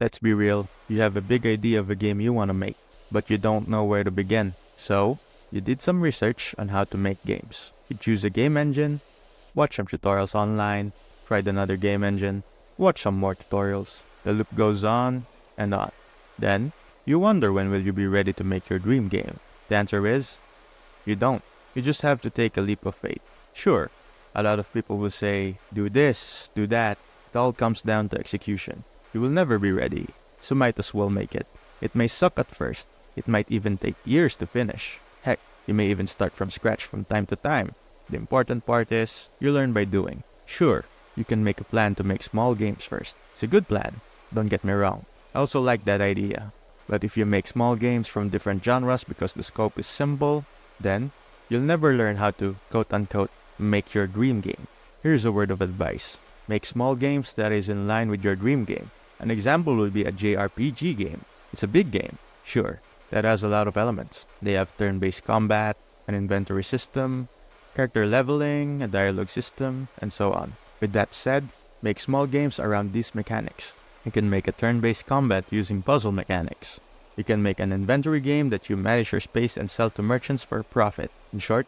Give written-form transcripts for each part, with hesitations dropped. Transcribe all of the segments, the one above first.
Let's be real, you have a big idea of a game you want to make, but you don't know where to begin. So, you did some research on how to make games. You choose a game engine, watch some tutorials online, tried another game engine, watch some more tutorials. The loop goes on and on. Then, you wonder when will you be ready to make your dream game. The answer is, you don't. You just have to take a leap of faith. Sure, a lot of people will say, do this, do that. It all comes down to execution. You will never be ready, so might as well make it. It may suck at first. It might even take years to finish. Heck, you may even start from scratch from time to time. The important part is, you learn by doing. Sure, you can make a plan to make small games first. It's a good plan, don't get me wrong. I also like that idea. But if you make small games from different genres because the scope is simple, then you'll never learn how to, quote-unquote, make your dream game. Here's a word of advice. Make small games that is in line with your dream game. An example would be a JRPG game. It's a big game, sure, that has a lot of elements. They have turn-based combat, an inventory system, character leveling, a dialogue system, and so on. With that said, make small games around these mechanics. You can make a turn-based combat using puzzle mechanics. You can make an inventory game that you manage your space and sell to merchants for profit. In short,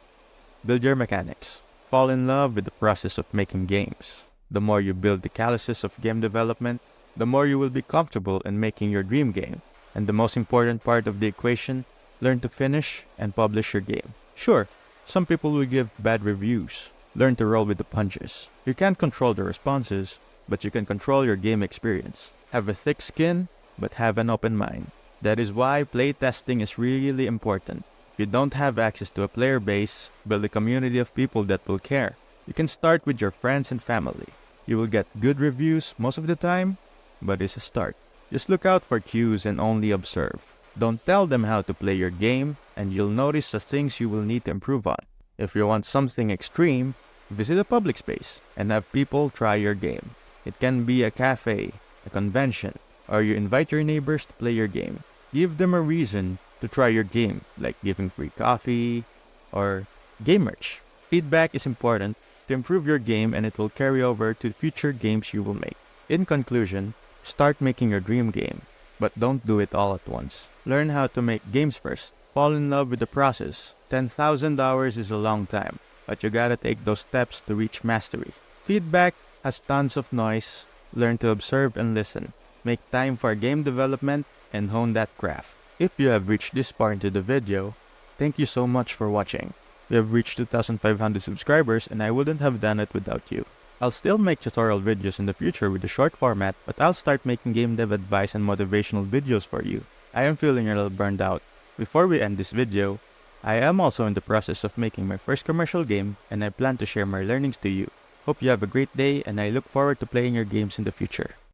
build your mechanics. Fall in love with the process of making games. The more you build the calluses of game development, the more you will be comfortable in making your dream game. And the most important part of the equation, learn to finish and publish your game. Sure, some people will give bad reviews. Learn to roll with the punches. You can't control the responses, but you can control your game experience. Have a thick skin, but have an open mind. That is why playtesting is really important. If you don't have access to a player base, build a community of people that will care. You can start with your friends and family. You will get good reviews most of the time, but it's a start. Just look out for cues and only observe. Don't tell them how to play your game, and you'll notice the things you will need to improve on. If you want something extreme, visit a public space and have people try your game. It can be a cafe, a convention, or you invite your neighbors to play your game. Give them a reason to try your game, like giving free coffee or game merch. Feedback is important to improve your game, and it will carry over to future games you will make. In conclusion, start making your dream game, but don't do it all at once. Learn how to make games first. Fall in love with the process. 10,000 hours is a long time, but you gotta take those steps to reach mastery. Feedback has tons of noise. Learn to observe and listen. Make time for game development and hone that craft. If you have reached this far into the video, thank you so much for watching. We have reached 2,500 subscribers, and I wouldn't have done it without you. I'll still make tutorial videos in the future with a short format, but I'll start making game dev advice and motivational videos for you. I am feeling a little burned out. Before we end this video, I am also in the process of making my first commercial game, and I plan to share my learnings to you. Hope you have a great day, and I look forward to playing your games in the future.